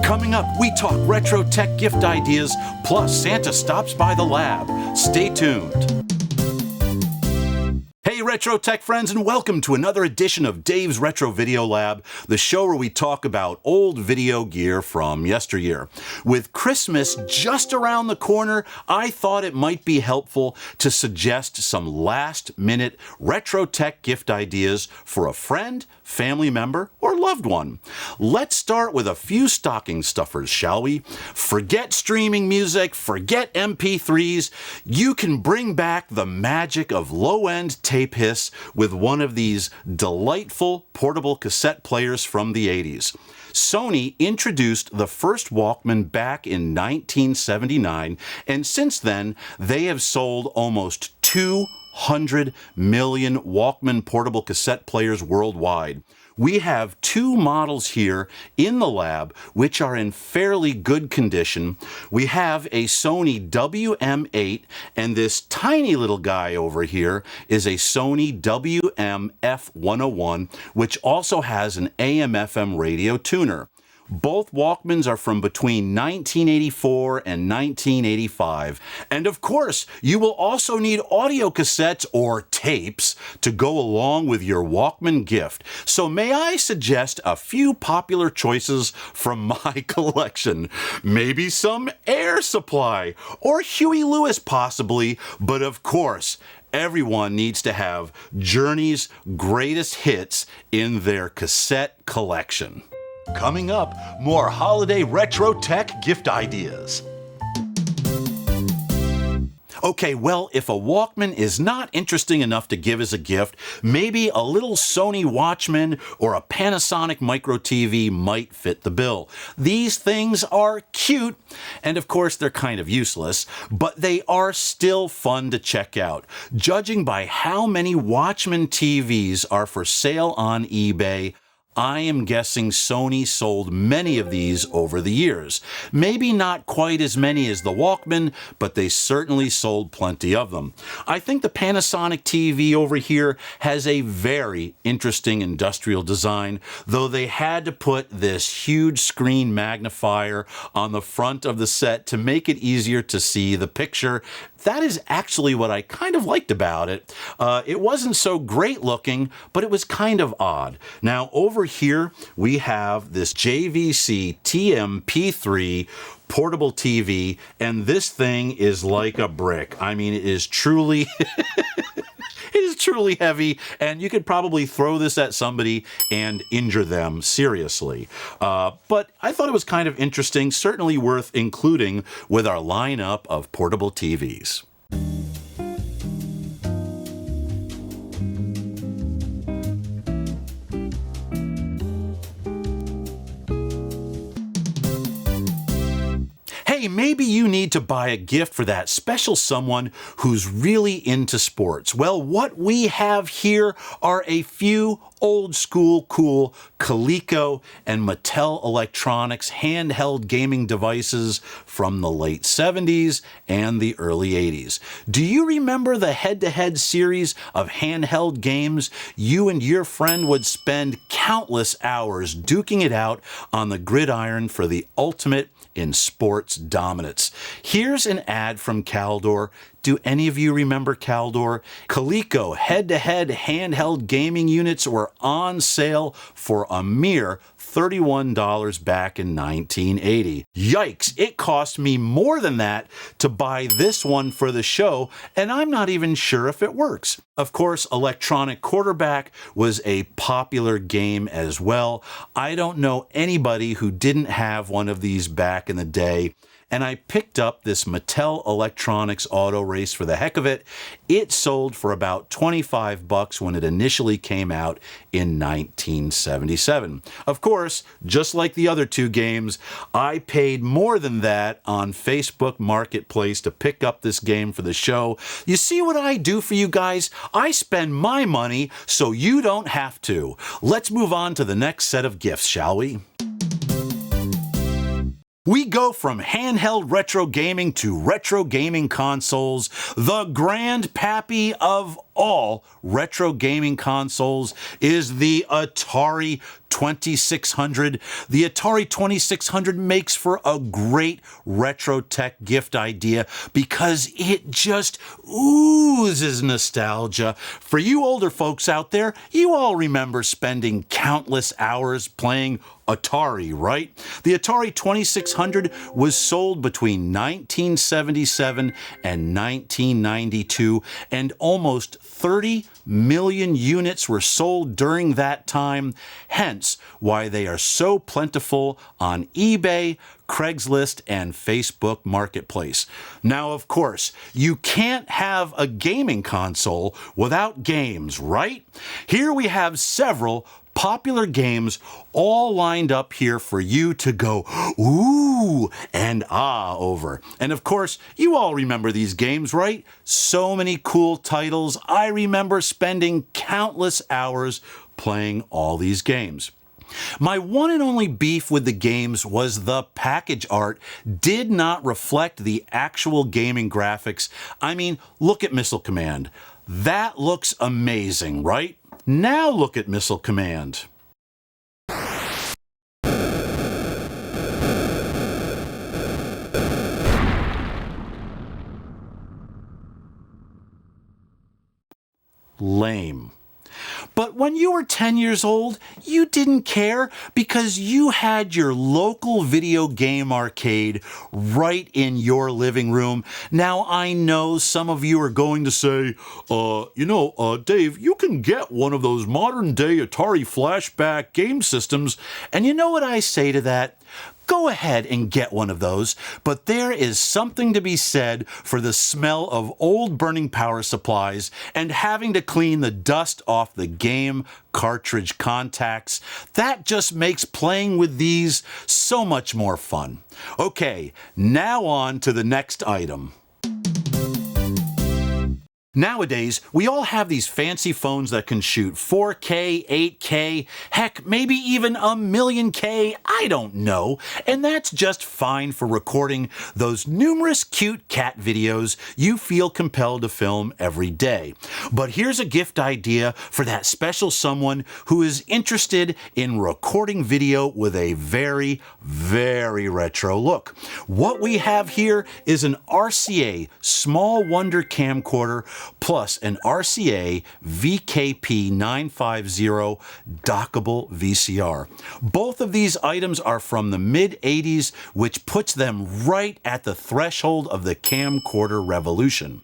Coming up, we talk retro tech gift ideas, plus Santa stops by the lab. Stay tuned. Hey Retro Tech friends, and welcome to another edition of Dave's Retro Video Lab, the show where we talk about old video gear from yesteryear. With Christmas just around the corner, I thought it might be helpful to suggest some last-minute retro tech gift ideas for a friend, family member, or loved one. Let's start with a few stocking stuffers, shall we? Forget streaming music, forget MP3s. You can bring back the magic of low-end tape hiss with one of these delightful portable cassette players from the 80s. Sony introduced the first Walkman back in 1979, and since then, they have sold almost 200 million Walkman portable cassette players worldwide. We have two models here in the lab which are in fairly good condition. We have a Sony WM8, and this tiny little guy over here is a Sony WM-F101, which also has an AM/FM radio tuner. Both Walkmans are from between 1984 and 1985. And of course, you will also need audio cassettes or tapes to go along with your Walkman gift. So may I suggest a few popular choices from my collection? Maybe some Air Supply or Huey Lewis possibly, but of course, everyone needs to have Journey's greatest hits in their cassette collection. Coming up, more holiday retro tech gift ideas. Okay, well, if a Walkman is not interesting enough to give as a gift, maybe a little Sony Watchman or a Panasonic Micro TV might fit the bill. These things are cute, and of course they're kind of useless, but they are still fun to check out. Judging by how many Watchman TVs are for sale on eBay, I am guessing Sony sold many of these over the years. Maybe not quite as many as the Walkman, but they certainly sold plenty of them. I think the Panasonic TV over here has a very interesting industrial design, though they had to put this huge screen magnifier on the front of the set to make it easier to see the picture. That is actually what I kind of liked about it. It wasn't so great looking, but it was kind of odd. Now over here we have this JVC TMP3 portable TV, and this thing is like a brick. I mean, it is truly it is truly heavy, and you could probably throw this at somebody and injure them seriously. But I thought it was kind of interesting, certainly worth including with our lineup of portable TVs. Hey, maybe you need to buy a gift for that special someone who's really into sports. Well, what we have here are a few old school cool Coleco and Mattel Electronics handheld gaming devices from the late 70s and the early 80s. Do you remember the head-to-head series of handheld games? You and your friend would spend countless hours duking it out on the gridiron for the ultimate in sports dominance. Here's an ad from Caldor. Do any of you remember Caldor? Coleco head-to-head handheld gaming units were on sale for a mere $31 back in 1980. Yikes, it cost me more than that to buy this one for the show, and I'm not even sure if it works. Of course, Electronic Quarterback was a popular game as well. I don't know anybody who didn't have one of these back in the day. And I picked up this Mattel Electronics Auto Race for the heck of it. It sold for about $25 when it initially came out in 1977. Of course, just like the other two games, I paid more than that on Facebook Marketplace to pick up this game for the show. You see what I do for you guys? I spend my money so you don't have to. Let's move on to the next set of gifts, shall we? We go from handheld retro gaming to retro gaming consoles, the grandpappy of all retro gaming consoles is the Atari 2600. The Atari 2600 makes for a great retro tech gift idea because it just oozes nostalgia. For you older folks out there, you all remember spending countless hours playing Atari, right? The Atari 2600 was sold between 1977 and 1992, and almost 30 million units were sold during that time, hence why they are so plentiful on eBay, Craigslist, and Facebook Marketplace. Now, of course, you can't have a gaming console without games, right? Here we have several popular games all lined up here for you to go ooh and ah over. And of course, you all remember these games, right? So many cool titles. I remember spending countless hours playing all these games. My one and only beef with the games was the package art did not reflect the actual gaming graphics. I mean, look at Missile Command. That looks amazing, right? Now look at Missile Command. Lame. But when you were 10 years old, you didn't care because you had your local video game arcade right in your living room. Now, I know some of you are going to say, Dave, you can get one of those modern-day Atari flashback game systems. And you know what I say to that? Go ahead and get one of those, but there is something to be said for the smell of old burning power supplies and having to clean the dust off the game cartridge contacts. That just makes playing with these so much more fun. Okay, now on to the next item. Nowadays, we all have these fancy phones that can shoot 4K, 8K, heck, maybe even 1,000,000K, I don't know. And that's just fine for recording those numerous cute cat videos you feel compelled to film every day. But here's a gift idea for that special someone who is interested in recording video with a very, very retro look. What we have here is an RCA Small Wonder camcorder plus an RCA VKP 950 dockable VCR. Both of these items are from the mid-80s, which puts them right at the threshold of the camcorder revolution.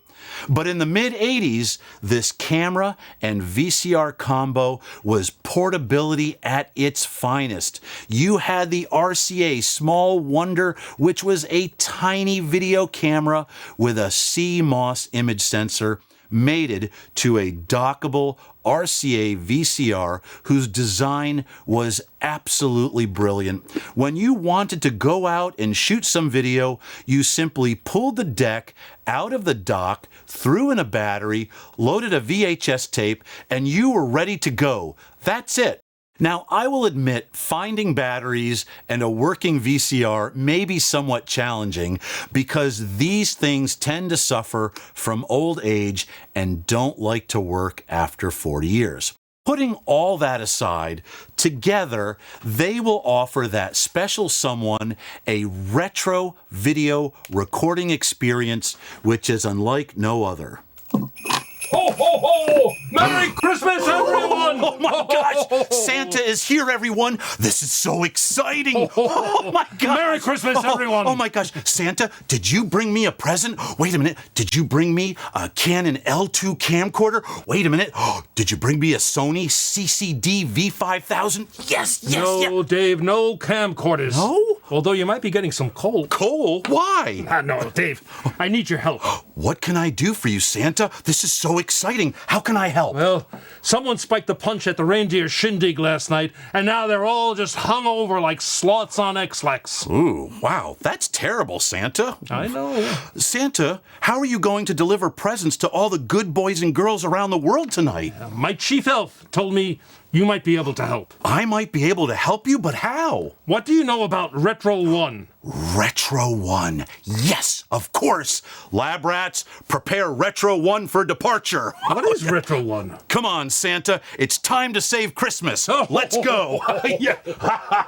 But in the mid-80s, this camera and VCR combo was portability at its finest. You had the RCA Small Wonder, which was a tiny video camera with a CMOS image sensor, mated to a dockable RCA VCR whose design was absolutely brilliant. When you wanted to go out and shoot some video, you simply pulled the deck out of the dock, threw in a battery, loaded a VHS tape, and you were ready to go. That's it. Now, I will admit finding batteries and a working VCR may be somewhat challenging because these things tend to suffer from old age and don't like to work after 40 years. Putting all that aside, together they will offer that special someone a retro video recording experience which is unlike no other. Ho, ho, ho! Merry Christmas, everyone! Oh my gosh! Santa is here, everyone! This is so exciting! Oh my gosh! Merry Christmas, everyone! Oh my gosh! Santa, did you bring me a present? Wait a minute. Did you bring me a Canon L2 camcorder? Wait a minute. Did you bring me a Sony CCD V5000? Yes, yes, No, Dave, no camcorders. No? Although you might be getting some coal. Coal? Why? No, Dave, I need your help. What can I do for you, Santa? This is so exciting. How can I help? Well, someone spiked the punch at the reindeer shindig last night, and now they're all just hung over like sloths on X-Lax. Ooh, wow. That's terrible, Santa. I know. Santa, how are you going to deliver presents to all the good boys and girls around the world tonight? My chief elf told me You might be able to help. I might be able to help you, but how? What do you know about Retro 1? Retro 1. Yes, of course. Lab rats, prepare Retro 1 for departure. What is Retro 1? Come on, Santa. It's time to save Christmas. Oh. Let's go. Yeah.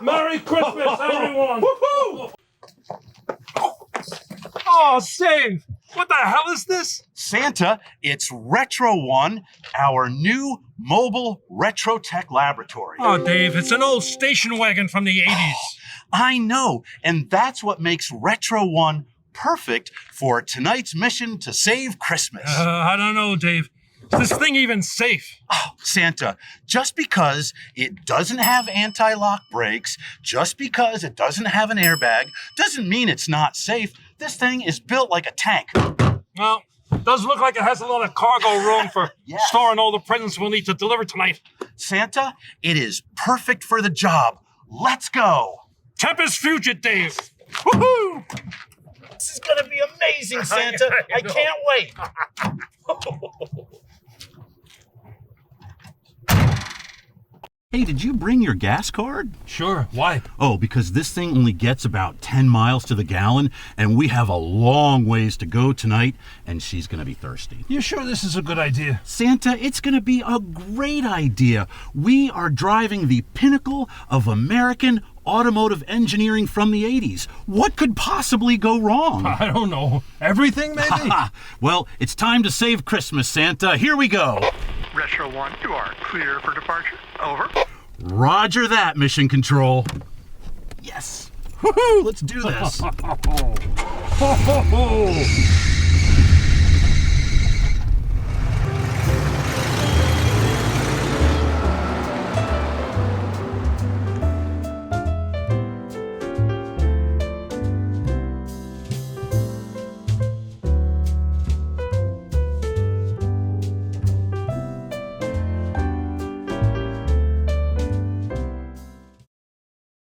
Merry Christmas, everyone! Woohoo! Oh, Dave, what the hell is this? Santa, it's Retro 1, our new mobile retro tech laboratory. Oh, Dave, it's an old station wagon from the 80s. I know, and that's what makes Retro 1 perfect for tonight's mission to save Christmas. I don't know, Dave. Is this thing even safe? Oh, Santa, just because it doesn't have anti-lock brakes, just because it doesn't have an airbag, doesn't mean it's not safe. This thing is built like a tank. Well, it does look like it has a lot of cargo room for Yes. storing all the presents we'll need to deliver tonight. Santa, it is perfect for the job. Let's go. Tempest Fugit, Dave. Woohoo! This is going to be amazing, Santa. I can't wait. Hey, did you bring your gas card? Sure, why? Oh, because this thing only gets about 10 miles to the gallon, and we have a long ways to go tonight, and she's going to be thirsty. You sure this is a good idea? Santa, it's going to be a great idea. We are driving the pinnacle of American automotive engineering from the 80s. What could possibly go wrong? I don't know. Everything, maybe? Well, it's time to save Christmas, Santa. Here we go. Retro 1, you are clear for departure. Over. Roger that, Mission Control. Yes. Woohoo, let's do this. Ho, ho, ho.